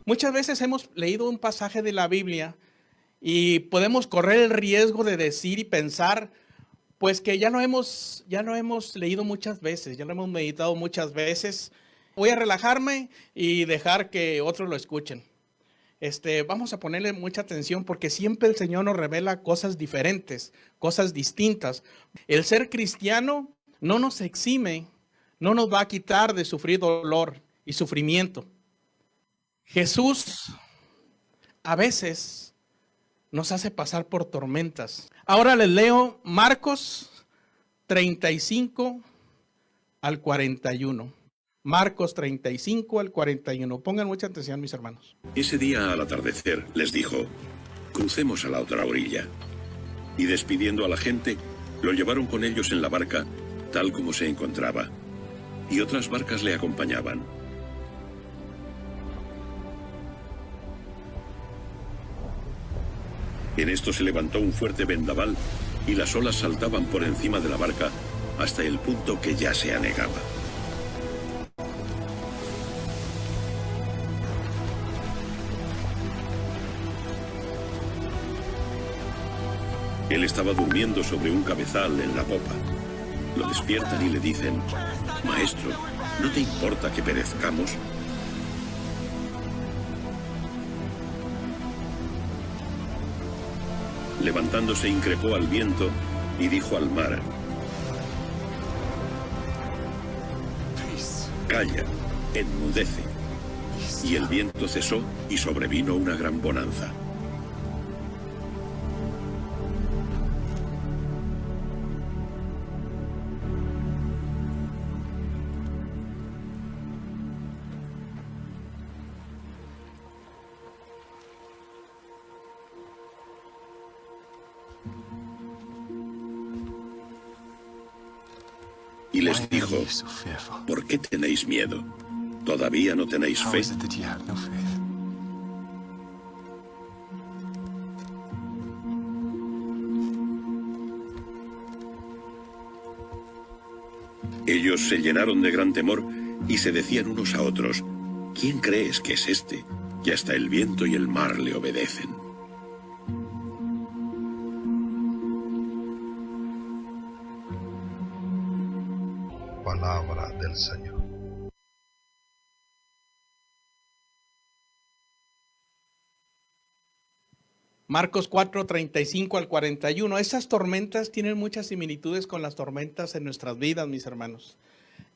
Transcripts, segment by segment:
Muchas veces hemos leído un pasaje de la Biblia y podemos correr el riesgo de decir y pensar, pues que ya lo hemos leído muchas veces, ya lo hemos meditado muchas veces. Voy a relajarme y dejar que otros lo escuchen. Vamos a ponerle mucha atención porque siempre el Señor nos revela cosas diferentes, cosas distintas. El ser cristiano no nos exime, no nos va a quitar de sufrir dolor y sufrimiento. Jesús a veces nos hace pasar por tormentas. Ahora les leo Marcos 35 al 41. Marcos 35 al 41. Pongan mucha atención, mis hermanos. Ese día al atardecer les dijo: crucemos a la otra orilla. Y despidiendo a la gente, lo llevaron con ellos en la barca, tal como se encontraba. Y otras barcas le acompañaban. En esto se levantó un fuerte vendaval y las olas saltaban por encima de la barca hasta el punto que ya se anegaba. Él estaba durmiendo sobre un cabezal en la popa. Lo despiertan y le dicen: Maestro, ¿no te importa que perezcamos? Levantándose, increpó al viento y dijo al mar: Calla, enmudece. Y el viento cesó y sobrevino una gran bonanza. Y les dijo: ¿por qué tenéis miedo? ¿Todavía no tenéis fe? Ellos se llenaron de gran temor y se decían unos a otros: ¿quién crees que es este, que hasta el viento y el mar le obedecen? Palabra del Señor. Marcos 4, 35 al 41. Esas tormentas tienen muchas similitudes con las tormentas en nuestras vidas, mis hermanos.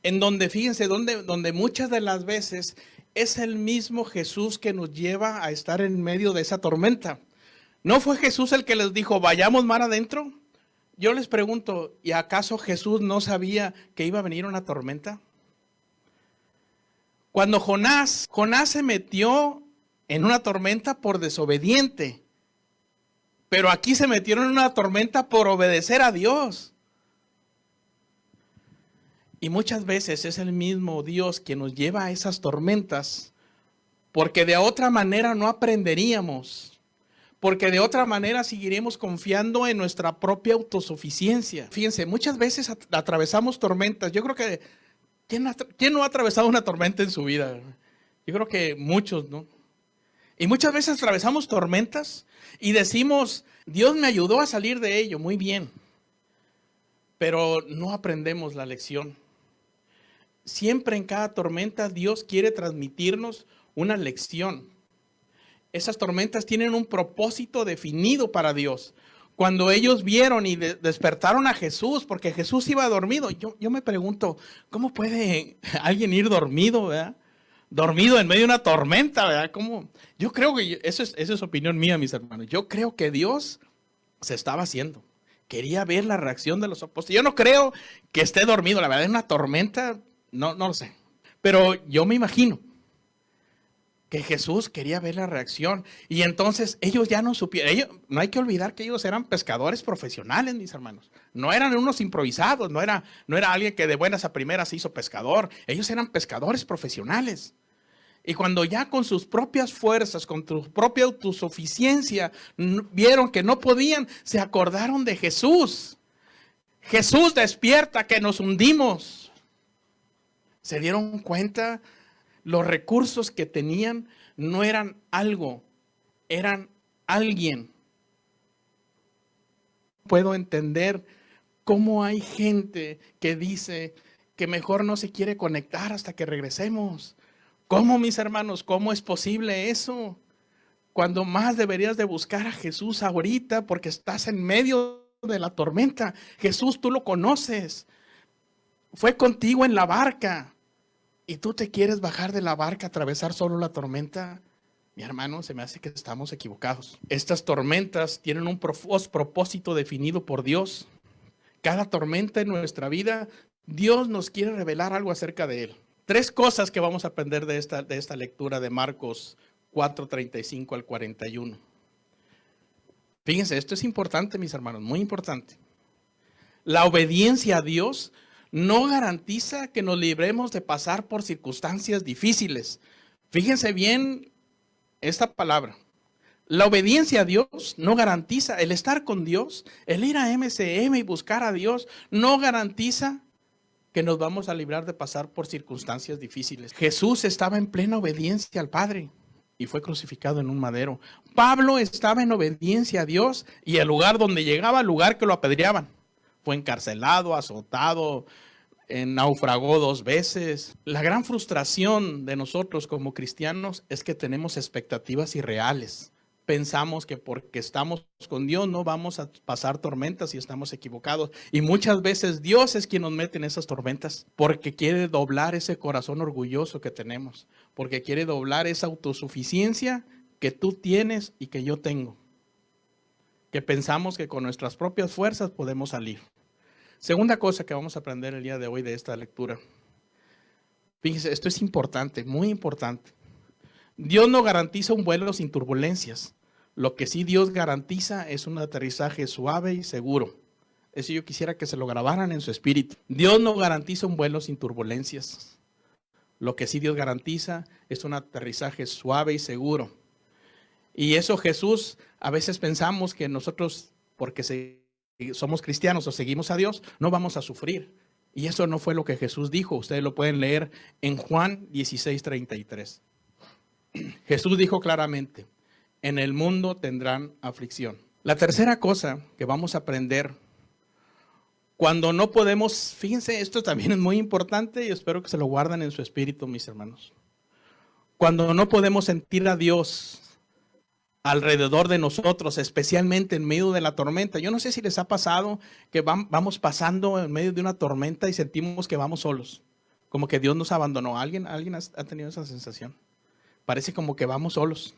En donde, fíjense, donde muchas de las veces es el mismo Jesús que nos lleva a estar en medio de esa tormenta. ¿No fue Jesús el que les dijo, vayamos mar adentro? Yo les pregunto, ¿y acaso Jesús no sabía que iba a venir una tormenta? Cuando Jonás se metió en una tormenta por desobediente, pero aquí se metieron en una tormenta por obedecer a Dios. Y muchas veces es el mismo Dios quien nos lleva a esas tormentas, porque de otra manera no aprenderíamos. Porque de otra manera seguiremos confiando en nuestra propia autosuficiencia. Fíjense, muchas veces atravesamos tormentas. Yo creo que, ¿quién no ha atravesado una tormenta en su vida? Yo creo que muchos, ¿no? Y muchas veces atravesamos tormentas y decimos, Dios me ayudó a salir de ello, muy bien. Pero no aprendemos la lección. Siempre en cada tormenta Dios quiere transmitirnos una lección. Esas tormentas tienen un propósito definido para Dios. Cuando ellos vieron y despertaron a Jesús, porque Jesús iba dormido, yo me pregunto, ¿cómo puede alguien ir dormido, verdad? Dormido en medio de una tormenta, ¿verdad? ¿Cómo? Yo creo que, esa es opinión mía, mis hermanos, yo creo que Dios se estaba haciendo. Quería ver la reacción de los apóstoles. Yo no creo que esté dormido, la verdad, en una tormenta, no lo sé. Pero yo me imagino que Jesús quería ver la reacción. Y entonces ellos ya no supieron. No hay que olvidar que ellos eran pescadores profesionales, mis hermanos. No eran unos improvisados, no era alguien que de buenas a primeras se hizo pescador. Ellos eran pescadores profesionales. Y cuando ya con sus propias fuerzas, con su propia autosuficiencia, vieron que no podían, se acordaron de Jesús. Jesús, despierta, que nos hundimos. Se dieron cuenta los recursos que tenían no eran algo, eran alguien. Puedo entender cómo hay gente que dice que mejor no se quiere conectar hasta que regresemos. ¿Cómo, mis hermanos? ¿Cómo es posible eso? Cuando más deberías de buscar a Jesús ahorita porque estás en medio de la tormenta. Jesús, tú lo conoces. Fue contigo en la barca. ¿Y tú te quieres bajar de la barca, atravesar solo la tormenta? Mi hermano, se me hace que estamos equivocados. Estas tormentas tienen un propósito definido por Dios. Cada tormenta en nuestra vida, Dios nos quiere revelar algo acerca de Él. 3 cosas que vamos a aprender de esta lectura de Marcos 4:35 al 41. Fíjense, esto es importante, mis hermanos, muy importante. La obediencia a Dios no garantiza que nos libremos de pasar por circunstancias difíciles. Fíjense bien esta palabra. La obediencia a Dios no garantiza, el estar con Dios, el ir a MCM y buscar a Dios, no garantiza que nos vamos a librar de pasar por circunstancias difíciles. Jesús estaba en plena obediencia al Padre y fue crucificado en un madero. Pablo estaba en obediencia a Dios y el lugar donde llegaba, el lugar que lo apedreaban. Fue encarcelado, azotado, naufragó 2 veces. La gran frustración de nosotros como cristianos es que tenemos expectativas irreales. Pensamos que porque estamos con Dios no vamos a pasar tormentas y estamos equivocados. Y muchas veces Dios es quien nos mete en esas tormentas porque quiere doblar ese corazón orgulloso que tenemos, porque quiere doblar esa autosuficiencia que tú tienes y que yo tengo, que pensamos que con nuestras propias fuerzas podemos salir. Segunda cosa que vamos a aprender el día de hoy de esta lectura. Fíjense, esto es importante, muy importante. Dios no garantiza un vuelo sin turbulencias. Lo que sí Dios garantiza es un aterrizaje suave y seguro. Eso yo quisiera que se lo grabaran en su espíritu. Dios no garantiza un vuelo sin turbulencias. Lo que sí Dios garantiza es un aterrizaje suave y seguro. Y eso Jesús, a veces pensamos que nosotros, porque somos cristianos o seguimos a Dios, no vamos a sufrir. Y eso no fue lo que Jesús dijo. Ustedes lo pueden leer en Juan 16:33. Jesús dijo claramente, en el mundo tendrán aflicción. La tercera cosa que vamos a aprender, cuando no podemos, fíjense, esto también es muy importante y espero que se lo guarden en su espíritu, mis hermanos. Cuando no podemos sentir a Dios alrededor de nosotros, especialmente en medio de la tormenta. Yo no sé si les ha pasado que vamos pasando en medio de una tormenta y sentimos que vamos solos, como que Dios nos abandonó. ¿Alguien ha tenido esa sensación? Parece como que vamos solos.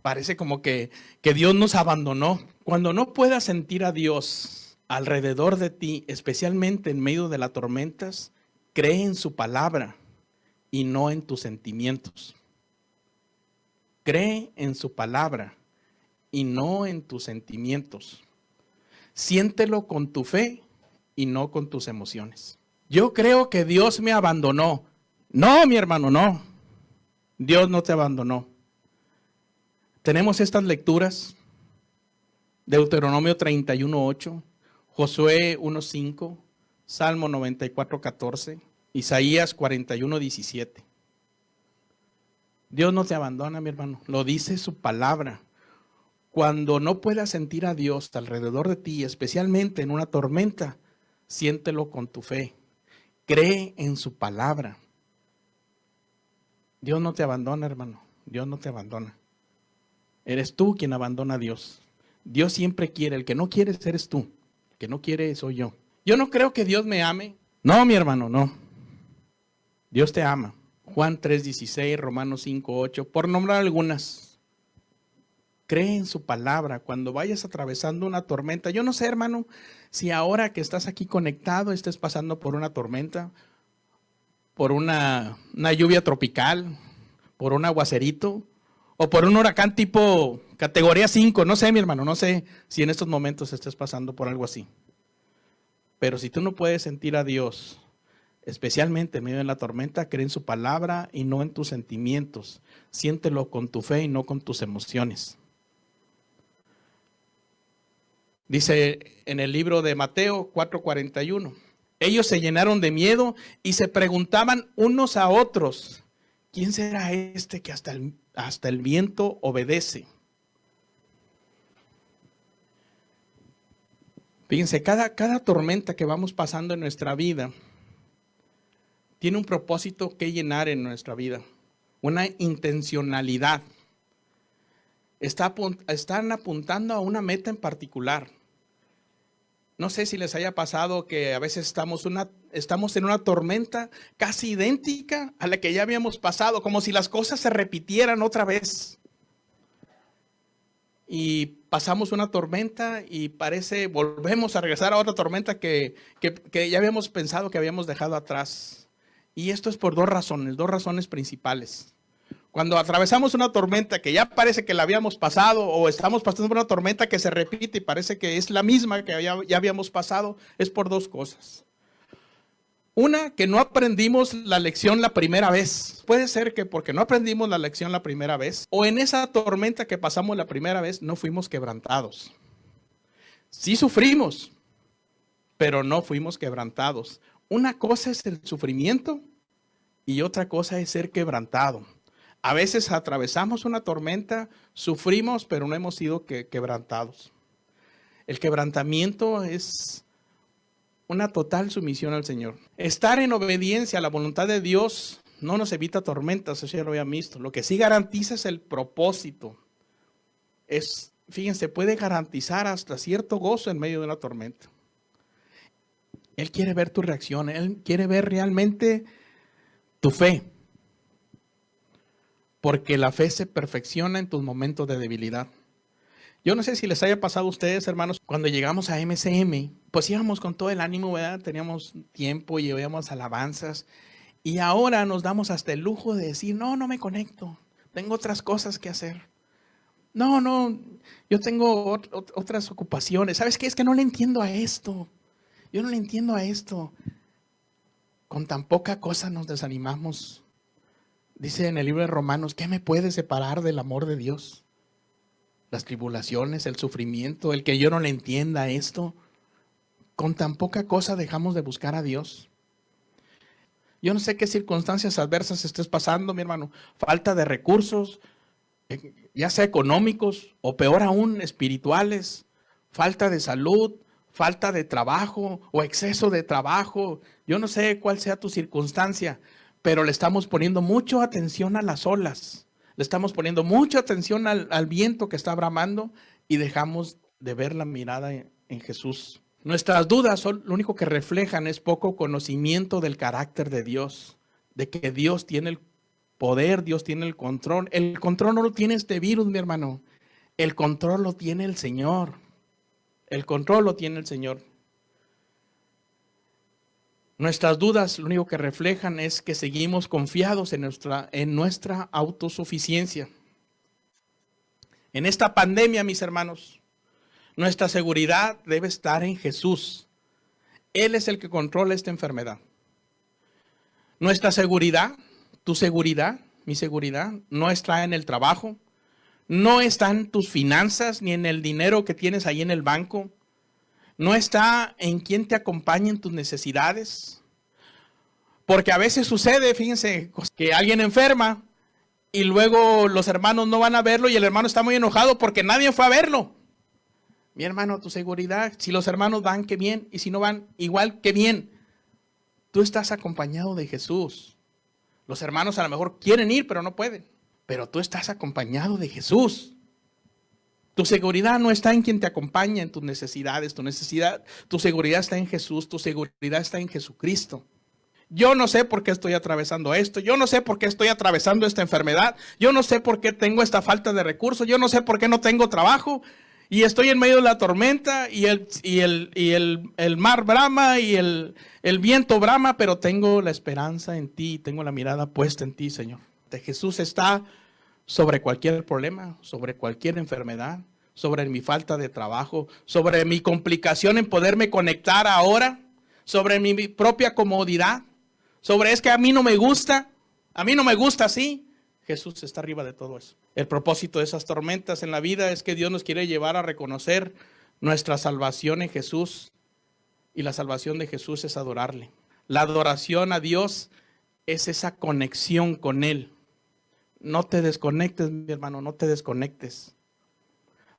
Parece como que Dios nos abandonó. Cuando no puedas sentir a Dios alrededor de ti, especialmente en medio de las tormentas, cree en su palabra y no en tus sentimientos. Cree en su palabra y no en tus sentimientos. Siéntelo con tu fe y no con tus emociones. Yo creo que Dios me abandonó. No, mi hermano, no. Dios no te abandonó. Tenemos estas lecturas: Deuteronomio 31:8, Josué 1:5, Salmo 94:14, Isaías 41:17. Dios no te abandona, mi hermano. Lo dice su palabra. Cuando no puedas sentir a Dios alrededor de ti, especialmente en una tormenta, siéntelo con tu fe. Cree en su palabra. Dios no te abandona, hermano. Dios no te abandona. Eres tú quien abandona a Dios. Dios siempre quiere. El que no quiere eres tú. El que no quiere soy yo. Yo no creo que Dios me ame. No, mi hermano, no. Dios te ama. Juan 3:16, Romanos 5:8, por nombrar algunas. Cree en su palabra cuando vayas atravesando una tormenta. Yo no sé, hermano, si ahora que estás aquí conectado estés pasando por una tormenta, por una lluvia tropical, por un aguacerito o por un huracán tipo categoría 5. No sé, mi hermano, no sé si en estos momentos estés pasando por algo así. Pero si tú no puedes sentir a Dios, especialmente en medio de la tormenta, cree en su palabra y no en tus sentimientos. Siéntelo con tu fe y no con tus emociones. Dice en el libro de Mateo 4:41, ellos se llenaron de miedo y se preguntaban unos a otros, ¿Quién será este que hasta el viento obedece? Fíjense, cada tormenta que vamos pasando en nuestra vida tiene un propósito que llenar en nuestra vida, una intencionalidad. Están apuntando a una meta en particular. No sé si les haya pasado que a veces estamos en una tormenta casi idéntica a la que ya habíamos pasado, como si las cosas se repitieran otra vez. Y pasamos una tormenta y volvemos a regresar a otra tormenta que ya habíamos pensado que habíamos dejado atrás. Y esto es por dos razones principales. Cuando atravesamos una tormenta que ya parece que la habíamos pasado, o estamos pasando por una tormenta que se repite y parece que es la misma que ya habíamos pasado, es por dos cosas. Una, que no aprendimos la lección la primera vez. Puede ser que porque no aprendimos la lección la primera vez, o en esa tormenta que pasamos la primera vez, no fuimos quebrantados. Sí sufrimos, pero no fuimos quebrantados. Una cosa es el sufrimiento y otra cosa es ser quebrantado. A veces atravesamos una tormenta, sufrimos, pero no hemos sido quebrantados. El quebrantamiento es una total sumisión al Señor. Estar en obediencia a la voluntad de Dios no nos evita tormentas, eso ya lo había visto. Lo que sí garantiza es el propósito. Fíjense, puede garantizar hasta cierto gozo en medio de una tormenta. Él quiere ver tu reacción, Él quiere ver realmente tu fe. Porque la fe se perfecciona en tus momentos de debilidad. Yo no sé si les haya pasado a ustedes, hermanos, cuando llegamos a MCM, pues íbamos con todo el ánimo, ¿verdad? Teníamos tiempo y oíamos alabanzas. Y ahora nos damos hasta el lujo de decir, no me conecto, tengo otras cosas que hacer. No, yo tengo otras ocupaciones. ¿Sabes qué? Es que no le entiendo a esto. Yo no le entiendo a esto. Con tan poca cosa nos desanimamos. Dice en el libro de Romanos, ¿qué me puede separar del amor de Dios? Las tribulaciones, el sufrimiento, el que yo no le entienda esto. Con tan poca cosa dejamos de buscar a Dios. Yo no sé qué circunstancias adversas estés pasando, mi hermano. Falta de recursos, ya sea económicos o peor aún, espirituales. Falta de salud, falta de trabajo o exceso de trabajo. Yo no sé cuál sea tu circunstancia, pero le estamos poniendo mucha atención a las olas. Le estamos poniendo mucha atención al viento que está bramando y dejamos de ver la mirada en Jesús. Nuestras dudas lo único que reflejan es poco conocimiento del carácter de Dios, de que Dios tiene el poder, Dios tiene el control. El control no lo tiene este virus, mi hermano. El control lo tiene el Señor. El control lo tiene el Señor. Nuestras dudas lo único que reflejan es que seguimos confiados en nuestra autosuficiencia. En esta pandemia, mis hermanos, nuestra seguridad debe estar en Jesús. Él es el que controla esta enfermedad. Nuestra seguridad, tu seguridad, mi seguridad, no está en el trabajo, no está en tus finanzas ni en el dinero que tienes ahí en el banco. No está en quién te acompaña en tus necesidades. Porque a veces sucede, fíjense, que alguien enferma y luego los hermanos no van a verlo y el hermano está muy enojado porque nadie fue a verlo. Mi hermano, tu seguridad, si los hermanos van, qué bien, y si no van, igual, qué bien. Tú estás acompañado de Jesús. Los hermanos a lo mejor quieren ir, pero no pueden. Pero tú estás acompañado de Jesús. Tu seguridad no está en quien te acompaña en tus necesidades. Tu seguridad está en Jesús. Tu seguridad está en Jesucristo. Yo no sé por qué estoy atravesando esto. Yo no sé por qué estoy atravesando esta enfermedad. Yo no sé por qué tengo esta falta de recursos. Yo no sé por qué no tengo trabajo. Y estoy en medio de la tormenta y el mar brama y el viento brama, pero tengo la esperanza en ti. Tengo la mirada puesta en ti, Señor. Jesús está sobre cualquier problema, sobre cualquier enfermedad, sobre mi falta de trabajo, sobre mi complicación en poderme conectar ahora, sobre mi propia comodidad, sobre es que a mí no me gusta así. Jesús está arriba de todo eso. El propósito de esas tormentas en la vida es que Dios nos quiere llevar a reconocer nuestra salvación en Jesús, y la salvación de Jesús es adorarle. La adoración a Dios es esa conexión con Él. No te desconectes, mi hermano, no te desconectes.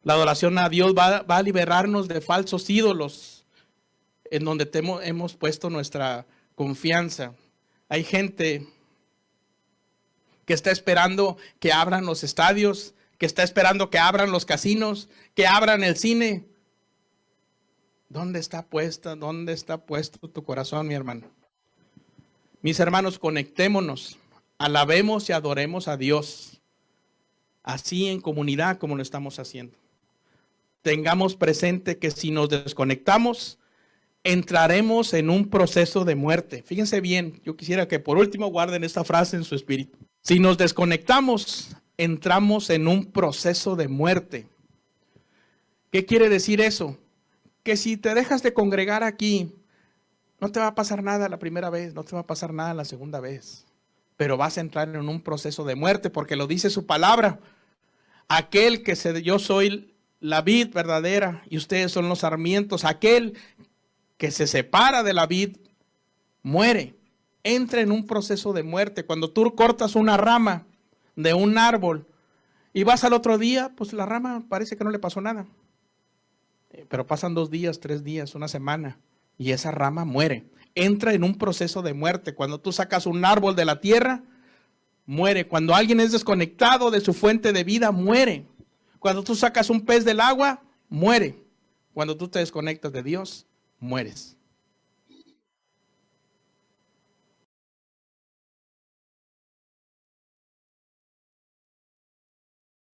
La adoración a Dios va a liberarnos de falsos ídolos en donde hemos puesto nuestra confianza. Hay gente que está esperando que abran los estadios, que está esperando que abran los casinos, que abran el cine. ¿Dónde está puesto tu corazón, mi hermano? Mis hermanos, conectémonos, alabemos y adoremos a Dios, así en comunidad como lo estamos haciendo. Tengamos presente que si nos desconectamos, entraremos en un proceso de muerte. Fíjense bien, yo quisiera que por último guarden esta frase en su espíritu. Si nos desconectamos, entramos en un proceso de muerte. ¿Qué quiere decir eso? Que si te dejas de congregar aquí, no te va a pasar nada la primera vez, no te va a pasar nada la segunda vez, pero vas a entrar en un proceso de muerte porque lo dice su palabra. Yo soy la vid verdadera y ustedes son los sarmientos. Aquel que se separa de la vid muere, entra en un proceso de muerte. Cuando tú cortas una rama de un árbol y vas al otro día, pues la rama parece que no le pasó nada. Pero pasan 2 días, 3 días, una semana y esa rama muere. Entra en un proceso de muerte. Cuando tú sacas un árbol de la tierra, muere. Cuando alguien es desconectado de su fuente de vida, muere. Cuando tú sacas un pez del agua, muere. Cuando tú te desconectas de Dios, mueres.